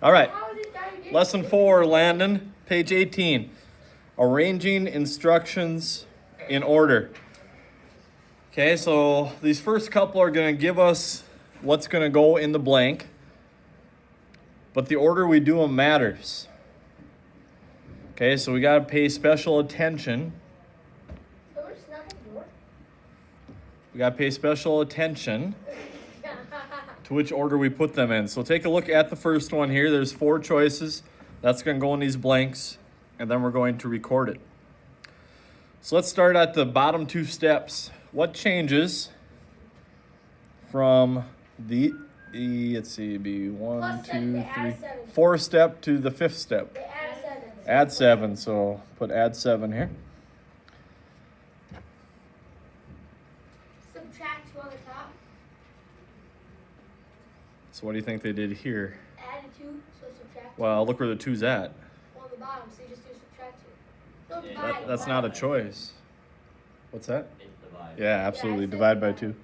All right. Lesson 4, Landon, page 18. Arranging instructions in order. Okay, so these first couple are going to give us what's going to go in the blank, but the order we do them matters. Okay, so we got to pay special attention. We got to pay special attention to which order we put them in. So take a look at the first one here. There's 4 choices. That's going to go in these blanks, and then we're going to record it. So let's start at the bottom 2 steps. What changes from the, let's see, be 1, 2, 3, 4 step to the 5th step? Add 7. So put add 7 here. Subtract 2 on the top. So what do you think they did here? Add a 2, so subtract 2. Well, look where the 2's at. On the bottom, so you just do subtract 2. No, divide. That's not a choice. What's that? It's divide. Yeah, absolutely. Yeah, Divide by 2.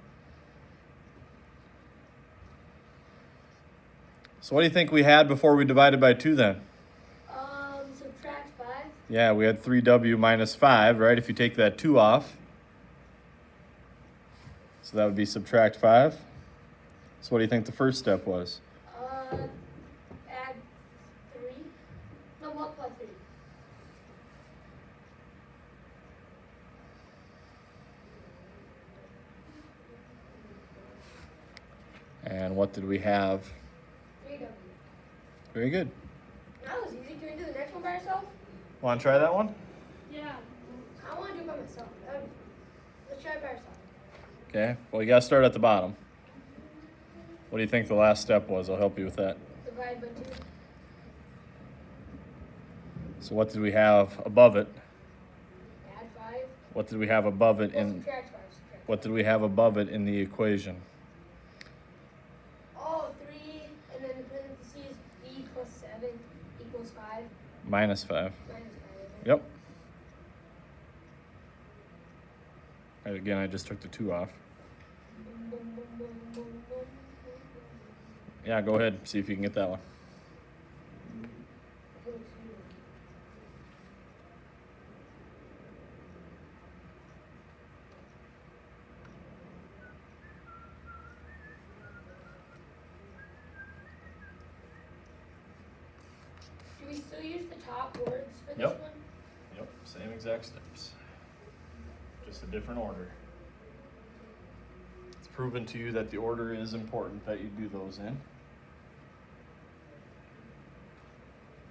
So what do you think we had before we divided by 2 then? Subtract 5. Yeah, we had 3w minus 5, right? If you take that 2 off. So that would be subtract 5. So what do you think the first step was? Add 3. No, multiply 3. And what did we have? 3W. Very good. That was easy. Can we do the next one by ourselves? Want to try that one? Yeah. I want to do it by myself. Let's try it by ourselves. Okay. Well, you got to start at the bottom. What do you think the last step was? I'll help you with that. Divide by 2. So what did we have above it? Add 5. What did we have above it Well, in? subtract 5. Subtract What did we have above it in the equation? Oh, 3, and then the parentheses, b plus 7 equals 5. Minus 5. Minus 5. Yep. And again, I just took the 2 off. Boom, boom, boom, boom, boom, boom, boom. Yeah, go ahead. See if you can get that one. Do we still use the top words for this Yep. one? Yep, same exact steps. Just a different order. It's proven to you that the order is important that you do those in.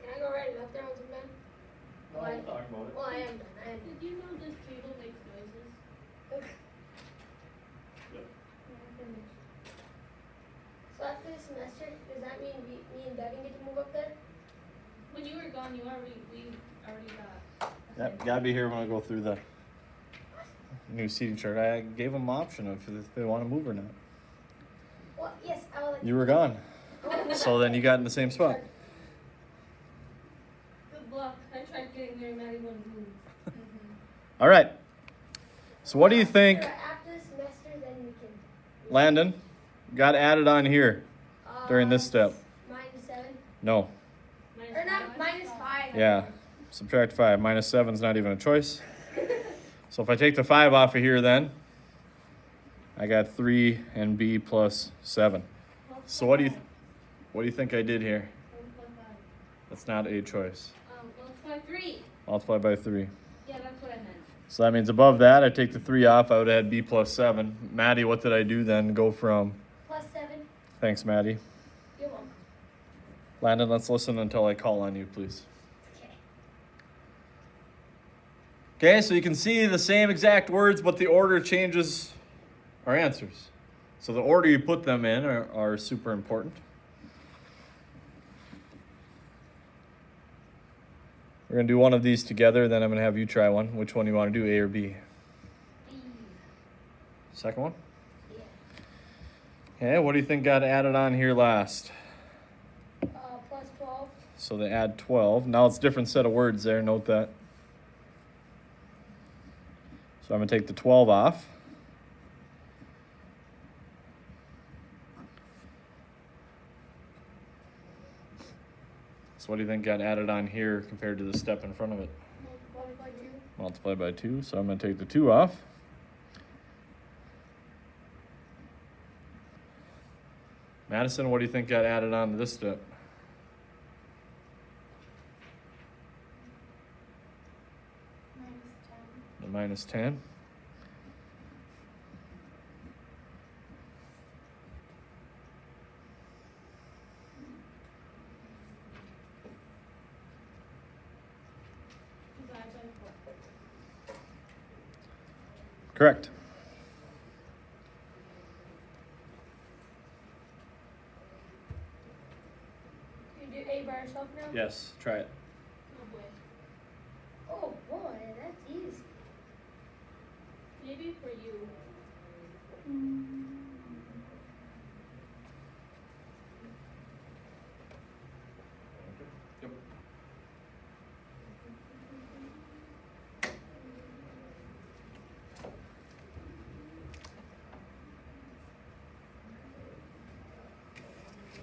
Can I go write it up there once I'm done? No, we'll talk about it. Well, I am done. I am Did you know this table makes noises? done. Yep. So after this semester, does that mean me and Devin get to move up there? When you were gone, we already got. Yep, gotta be here when I go through the new seating chart. I gave them option of if they want to move or not. Well, yes, I would like You were gone, so then you got in the same spot. Good luck. I tried getting there, Maddie wouldn't move. All right. So what do you think, After the semester, then we can. Landon, got added on here during this step? Minus 7. No. Or not, minus 5. Yeah. Subtract 5. Minus 7's not even a choice. So if I take the 5 off of here then, I got 3 and b plus 7. So what do you think I did here? That's not a choice. Multiply 3. Multiply by 3. Yeah, that's what I meant. So that means above that, I take the 3 off, I would have had b plus 7. Maddie, what did I do then? Go from, Plus 7. thanks, Maddie. You're welcome. Landon, let's listen until I call on you, please. Okay. Okay, so you can see the same exact words, but the order changes our answers. So the order you put them in are super important. We're going to do one of these together, then I'm going to have you try one. Which one do you want to do, A or B? B. Second one? Yeah. Okay, what do you think got added on here last? Plus 12. So they add 12. Now it's a different set of words there, note that. So I'm going to take the 12 off. So what do you think got added on here compared to the step in front of it? Multiplied by 2. Multiplied by 2, so I'm going to take the 2 off. Madison, what do you think got added on to this step? The minus 10. Divide by 4. Correct. You do A by yourself now? Yes, try it. Oh boy. Oh boy, that's easy. Maybe for you. Yep.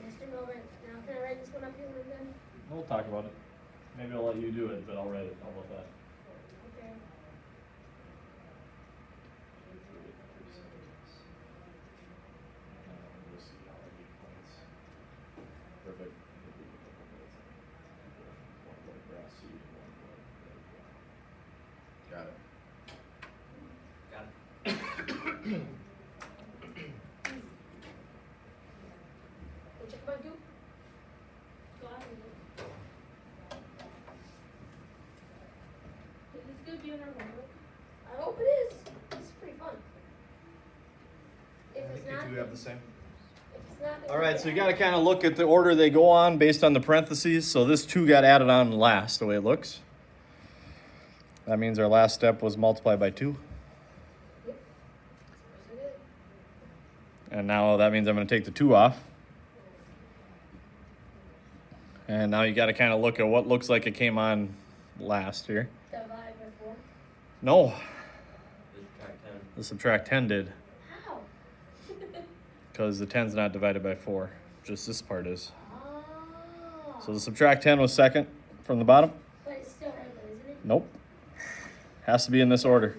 Just a moment. Now can I write this one up here and then? We'll talk about it. Maybe I'll let you do it, but I'll write it. How about that? Okay. Perfect. Got it. We'll check by 2. Got it. Is this gonna be on our homework? I hope it is. This is pretty fun. If it's not, have the same. if it's not, then All right, so you got to kind of look at the order they go on based on the parentheses. So this 2 got added on last, the way it looks. That means our last step was multiplied by 2. And now that means I'm going to take the 2 off. And now you got to kind of look at what looks like it came on last here. divide by 4. No, the subtract 10 did, How? because the 10's not divided by 4. Just this part is. Oh. So the subtract 10 was second from the bottom. But it's still right though, isn't it? Nope. Has to be in this order.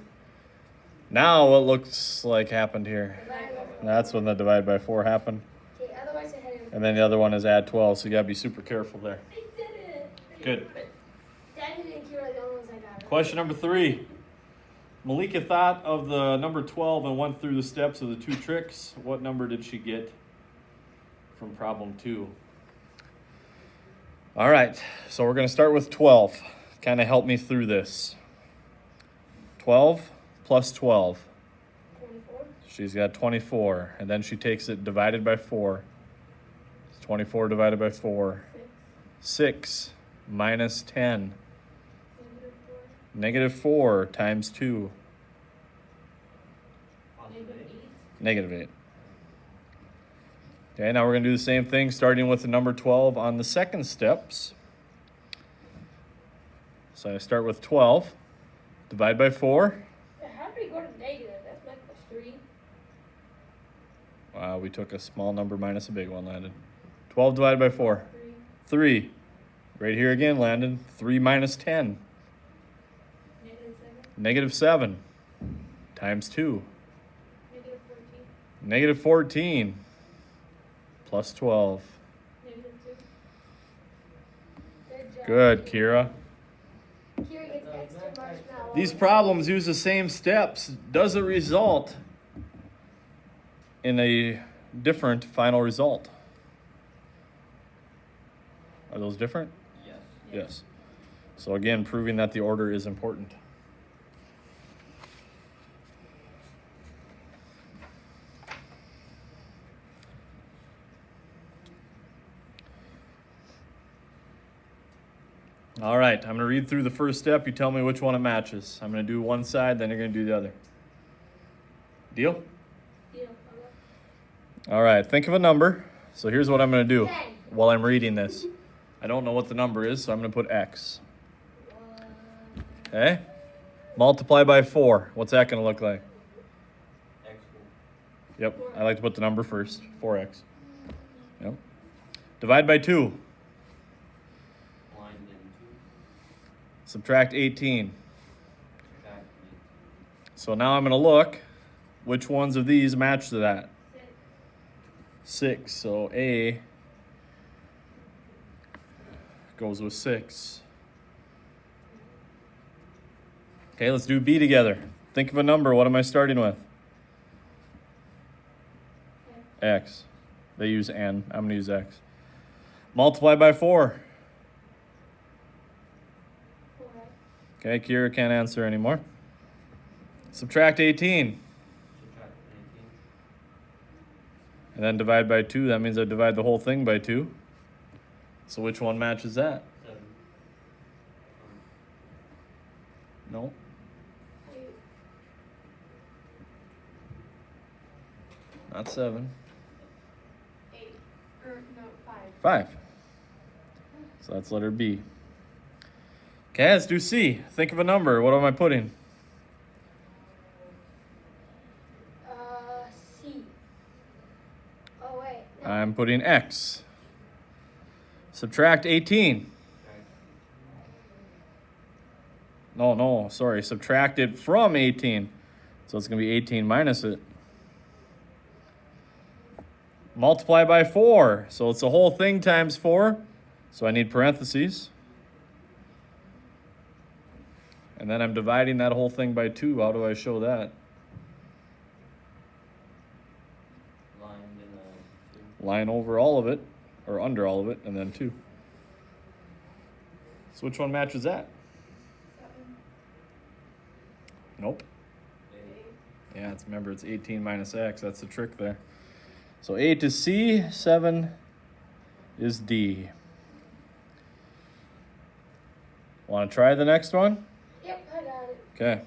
Now what looks like happened here. Divide by 4. That's when the divide by 4 happened. Okay, otherwise I had it. And then the other one is add 12, so you gotta be super careful there. I did it. Good. Daddy and Kira are the only ones I got. Question number 3. Malika thought of the number 12 and went through the steps of the 2 tricks. What number did she get from problem 2? All right, so we're gonna start with 12. Kind of help me through this. 12 plus 12. 24. She's got 24, and then she takes it divided by 4. It's 24 divided by 4. 6. 6 minus 10. Negative 4. Negative 4 times 2. Negative 8. Negative 8. Okay, now we're going to do the same thing, starting with the number 12 on the second steps. So I start with 12. Divide by 4. How do we go to negative? That's my plus 3. We took a small number minus a big one, Landon. 12 divided by 4. 3. 3. Right here again, Landon. 3 minus 10. Negative 7. Negative 7 times 2. Negative 14. Negative 14 plus 12. Negative 2. Good job. Good, Kira. Kira gets extra marshmallow. These problems use the same steps. Does it result in a different final result? Are those different? Yes. Yes. So again, proving that the order is important. All right, I'm going to read through the first step. You tell me which one it matches. I'm going to do one side, then you're going to do the other. Deal? Deal. All right, think of a number. So here's what I'm going to do 10. while I'm reading this. I don't know what the number is, so I'm going to put X. Okay? Multiply by 4. What's that going to look like? X Yep, I like to put the number first. 4X. Yep. Divide by 2. Subtract 18. Subtract So now I'm going to look which ones of these match to that. 6. So A goes with 6. Okay, let's do B together. Think of a number. What am I starting with? X. They use N. I'm going to use X. Multiply by 4. 4. Okay, Kira can't answer anymore. Subtract 18. Subtract 19. And then divide by 2. That means I divide the whole thing by 2. So which one matches that? 7. No. 8. Not 7. 8. Or no, 5. 5. So that's letter B. Okay, let's do C. Think of a number. What am I putting? C. Oh wait. No. I'm putting X. Subtract 18. No, sorry. Subtract it from 18. So it's going to be 18 minus it. Multiply by 4. So it's the whole thing times 4. So I need parentheses. And then I'm dividing that whole thing by 2. How do I show that? Line in the 2. Line over all of it, or under all of it, and then 2. So which one matches that? 7. Nope. 8. Yeah, remember it's 18 minus X. That's the trick there. So 8 is C, 7 is D. Want to try the next one? Yep, I got it. Okay.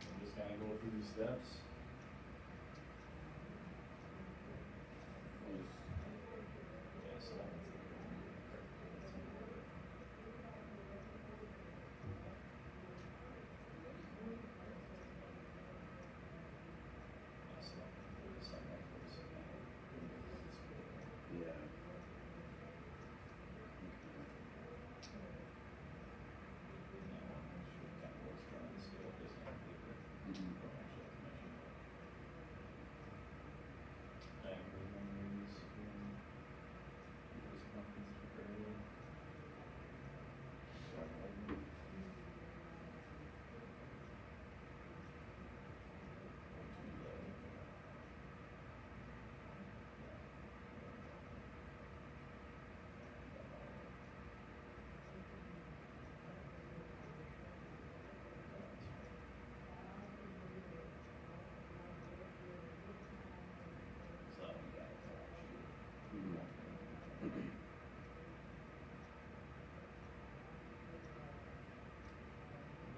I'm just gonna go through these steps.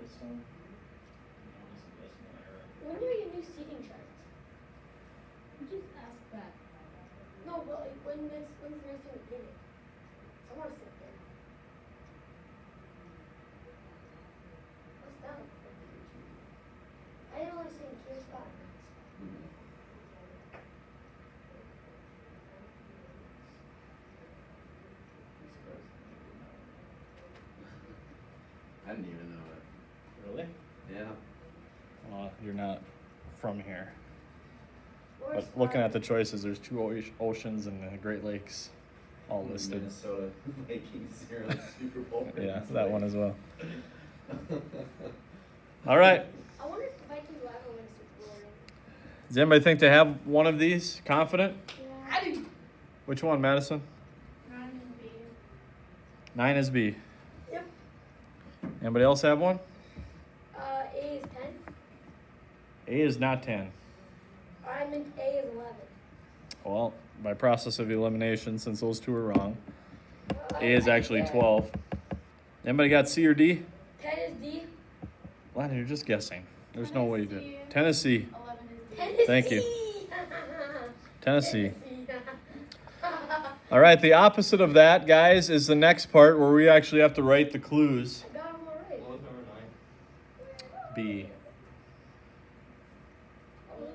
This one. When do you get new seating charts? You just asked that. No, but like when's the next time we get it? I want to sit there. What's that? I didn't want to sit in Kira's spot. I didn't even know it. Really? Yeah. Well, you're not from here. Where's But looking at the choices, there's 2 oceans and the Great Lakes all listed. Minnesota Vikings here on Super Bowl. Yeah, that one as well. All right. I wonder if the Vikings will ever win a Super Bowl ring. Does anybody think they have one of these? Confident? Yeah. I do. Which one, Madison? 9 is B. Yep. Anybody else have one? A is 10. A is not 10. I meant A is 11. Well, by process of elimination, since those two are wrong, A is I actually get it. 12. Anybody got C or D? 10 is D. Lana, you're just guessing. There's no way you did. Tennessee. Tennessee. 11 is D. Tennessee. Thank you. Tennessee. Tennessee. All right, the opposite of that, guys, is the next part where we actually have to write the clues. I got them all right. What was number 9? B. I was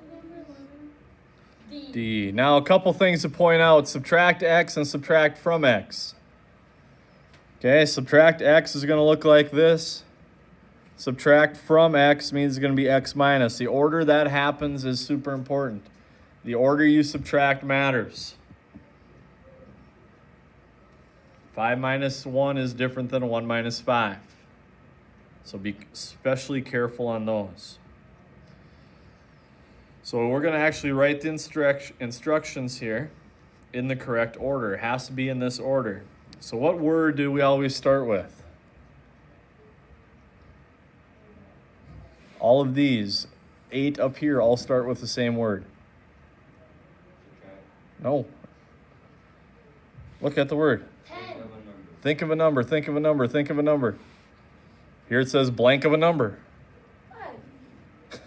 D. D. Now, a couple things to point out. Subtract x and subtract from x. Okay, subtract x is going to look like this. Subtract from x means it's going to be x minus. The order that happens is super important. The order you subtract matters. 5 minus 1 is different than 1 minus 5. So be especially careful on those. So we're going to actually write the instructions here in the correct order. It has to be in this order. So what word do we always start with? All of these, 8 up here, all start with the same word. Subtract. No. Look at the word. 10. Think of a number, think of a number, think of a number. Here it says blank of a number. 5.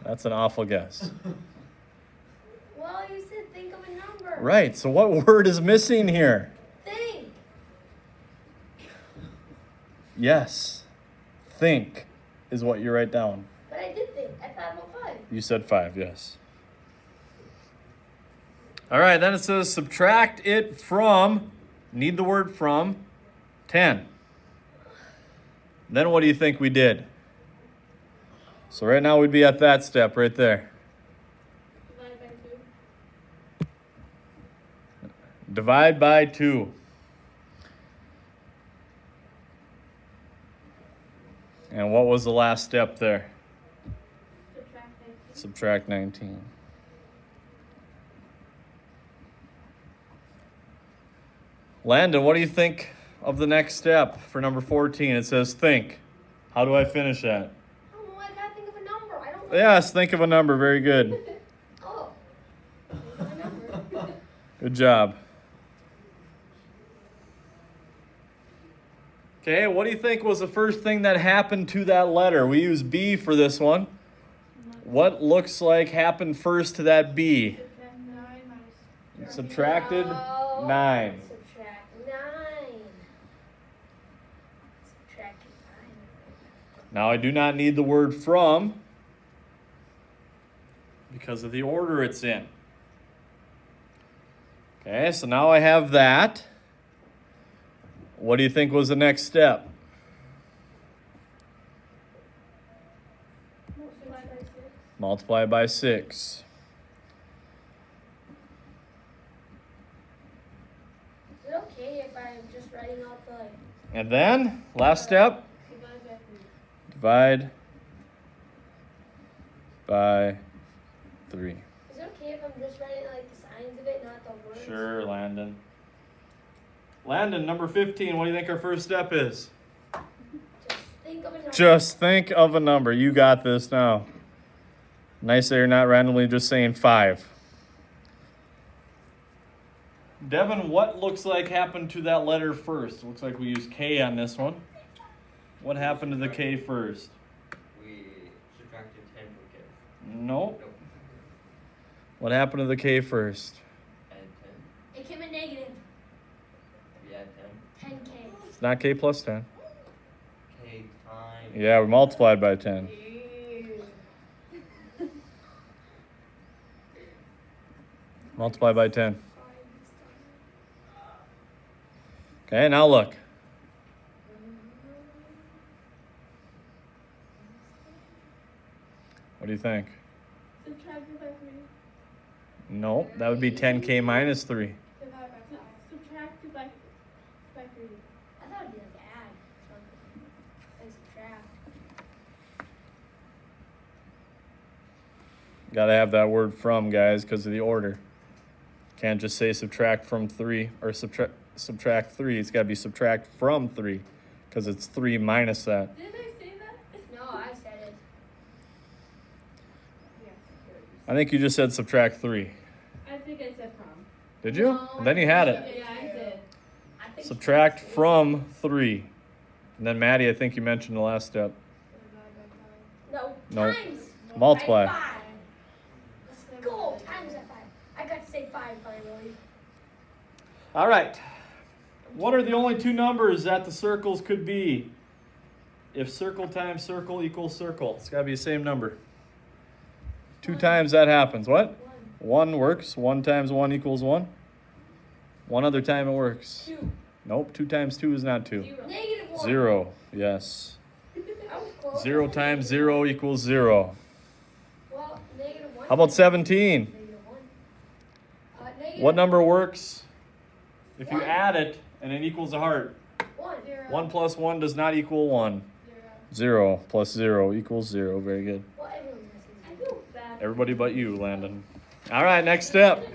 That's an awful guess. Well, you said think of a number. Right, so what word is missing here? Think. Yes. Think is what you write down. But I did think. I thought about 5. You said 5, yes. All right, then it says subtract it from, need the word from, 10. Then what do you think we did? So right now we'd be at that step right there. Divide by 2. Divide by 2. And what was the last step there? Subtract 19. Subtract 19. Landon, what do you think of the next step for number 14? It says think. How do I finish that? Oh, I gotta think of a number. I don't. Yes, think of a number. Very good. Oh. Think of a number. Good job. Okay, what do you think was the first thing that happened to that letter? We use B for this one. What looks like happened first to that B? Subtract 9 minus. Subtracted No. 9. Subtract 9. Subtract 9. Now I do not need the word from because of the order it's in. Okay, so now I have that. What do you think was the next step? Multiply by 6. Multiply by 6. Is it okay if I'm just writing out the like? And then, last step, Divide by 3. divide by 3. Is it okay if I'm just writing like the signs of it, not the words? Sure, Landon. Landon, number 15, what do you think our first step is? Just think of a number. Just think of a number. You got this now. Nice that you're not randomly just saying 5. Devin, what looks like happened to that letter first? Looks like we used K on this one. What happened to the K first? We subtracted 10 from K. Nope. Nope. What happened to the K first? Add It came in negative 10. We add 10. 10K. It's not K plus 10. K times. Yeah, we multiplied by 10. Multiply by 10. Okay, now look. What do you think? Subtract by 3. No, that would be 10K minus 3. Divide by 5. Subtract by 3. I thought it'd be like add something. And subtract. Gotta have that word from, guys, because of the order. Can't just say subtract from 3 or subtract 3. It's gotta be subtract from 3 because it's 3 minus that. Did I say that? No, I said it. Yes. I think you just said subtract 3. I think I said from. Did you? No, Then you had it. Yeah, I did. I think Subtract from 3. And then Maddie, I think you mentioned the last step. Divide by 5. No. No. Times. Multiply. By 5. Let's go. Times at 5. I got to say 5 finally. All right. What are the only two numbers that the circles could be? If circle times circle equals circle, it's got to be the same number. 2 times that happens. What? 1. 1 works. 1 times 1 equals 1. One other time it works. 2. Nope, 2 times 2 is not 2. 0. Negative 1. 0, yes. I was close. 0 times 0 equals 0. Well, negative 1. How about 17? Negative 1. Negative What number works if you 1. add it and it equals a heart? 1. 1 plus 1 does not equal 1. 0. 0 plus 0 equals 0. Very good. Well, everyone has I these. feel bad. Everybody but you, Landon. All right, next step.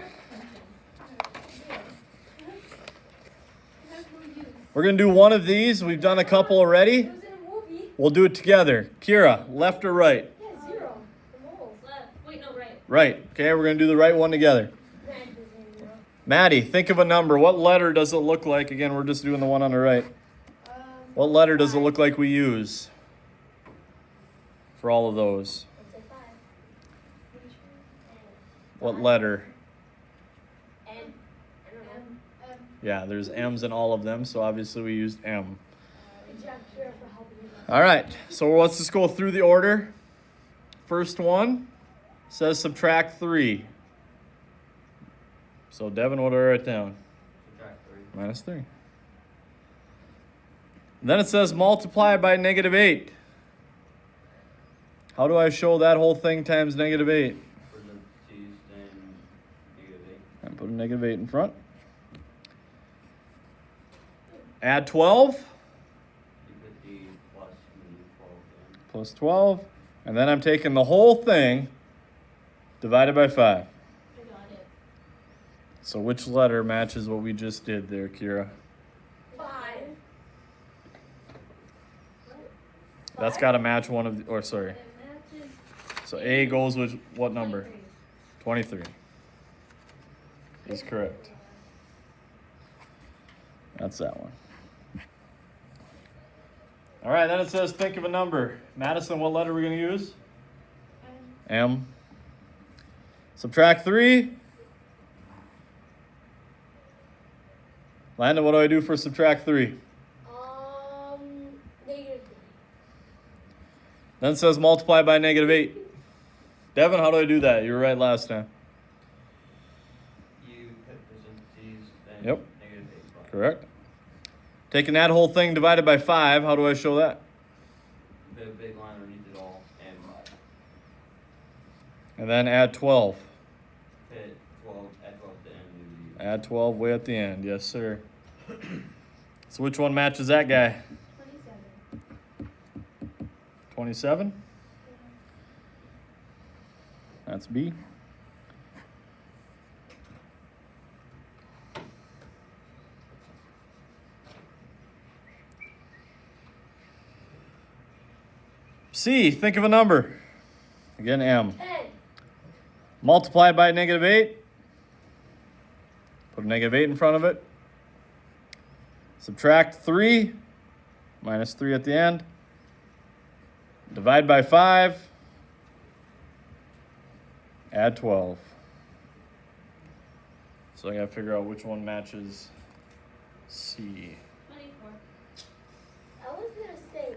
We're going to do one of these. We've done a couple already. It was in a movie. We'll do it together. Kira, left or right? Yeah, 0. The moles. Left. Wait, no, right. Right. Okay, we're going to do the right one together. Nine was 0. Maddie, think of a number. What letter does it look like? Again, we're just doing the one on the right. What letter does it look like we use for all of those? Let's say 5. What letter? N. I don't know. Yeah, there's M's in all of them, so obviously we used M. Good job, Kira, for helping me. All right, so let's just go through the order. First one says subtract 3. So Devin, what do I write down? Subtract 3. Minus 3. Then it says multiply by negative 8. How do I show that whole thing times negative 8? Parentheses, then negative 8. And put a negative 8 in front. Add 12 You put the plus and the 12 in. plus 12. And then I'm taking the whole thing divided by 5. I got it. So which letter matches what we just did there, Kira? 5. That's got to match one of the, or sorry. It matches So A goes with what number? 23. 23 is correct. That's that one. All right, then it says think of a number. Madison, what letter are we going to use? M. Subtract 3. Landon, what do I do for subtract 3? Negative 3. Then it says multiply by negative 8. Devin, how do I do that? You were right last time. You put parentheses, then Yep. negative 8. Correct. Taking that whole thing divided by 5, how do I show that? Put a big line underneath it all, and 5. And then add 12. Put 12, add 12 to the end of the Add 12 way at the end. Yes, sir. So which one matches that guy? 27. 27? That's B. C, think of a number. Again, M. 10. Multiply by negative 8. Put a negative 8 in front of it. Subtract 3. Minus 3 at the end. Divide by 5. Add 12. So I gotta figure out which one matches C. 24. I was gonna say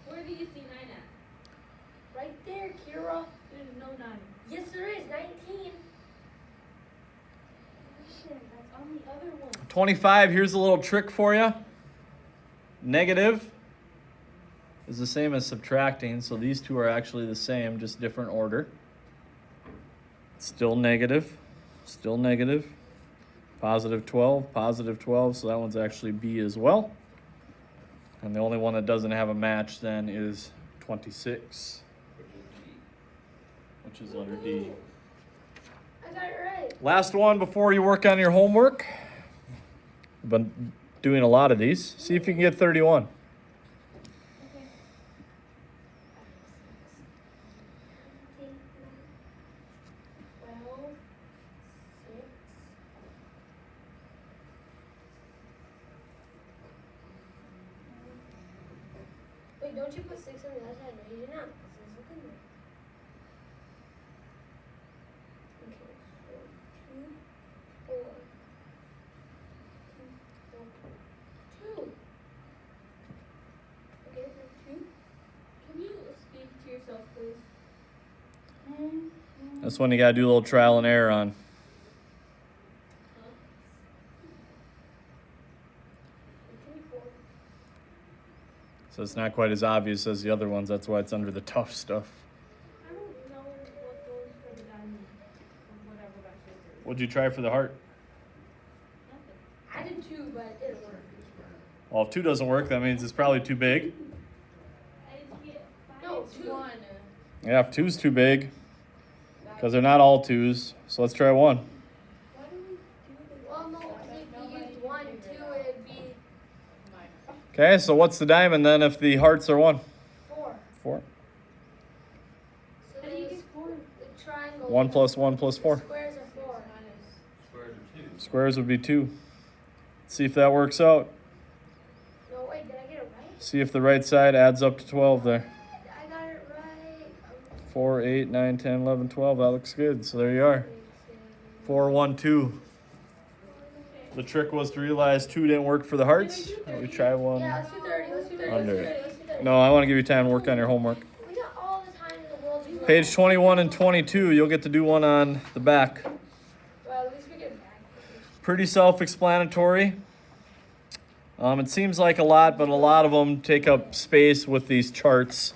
Where do you see 9 at? right there, Kira. There's no 9. Yes, there is. 19. That's on the other one. 25, here's a little trick for you. Negative is the same as subtracting, so these two are actually the same, just different order. Still negative, still negative. Positive 12, so that one's actually B as well. And the only one that doesn't have a match then is 26, which is letter D. I got it right. Last one before you work on your homework. I've been doing a lot of these. See if you can get 31. Okay. 12, 6. Wait, don't you put 6 on the other side? No, you did not. This is looking there. Okay, so 2, 4. 2. Okay, so 2. Can you speak to yourself, please? That's when you gotta do a little trial and error on. So it's not quite as obvious as the other ones. That's why it's under the tough stuff. I don't know what goes for the diamond, or whatever that shape is. What'd you try for the heart? Nothing. I did too, but it didn't work. Well, if 2 doesn't work, that means it's probably too big. I get five. No, It's 2. one. Yeah, if 2's too big, because they're not all 2s. So let's try 1. Well, no, if you used 1, 2, it'd be Okay, so what's the diamond then if the hearts are 1? 4. 4. So How do you then get four? the triangle. 1 plus 1 plus The 4. squares are 4. Squares are 2. Squares would be 2. Let's see if that works out. No, wait, did I get it right? See if the right side adds up to 12 there. I got it right. 4, 8, 9, 10, 11, 12. That looks good. So there you are. 4, 1, 2. The trick was to realize 2 didn't work for the hearts. We try 1. Yeah, let's do 30. Let's do 30. Under Let's do it. 30. Let's do 30. No, I want to give you time to work on your homework. We got all the time in the world to do it. Page 21 and 22, you'll get to do one on the back. Well, at least we get back. Pretty self-explanatory. It seems like a lot, but a lot of them take up space with these charts.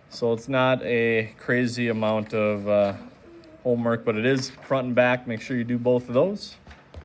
So it's not a crazy amount of homework, but it is front and back. Make sure you do both of those.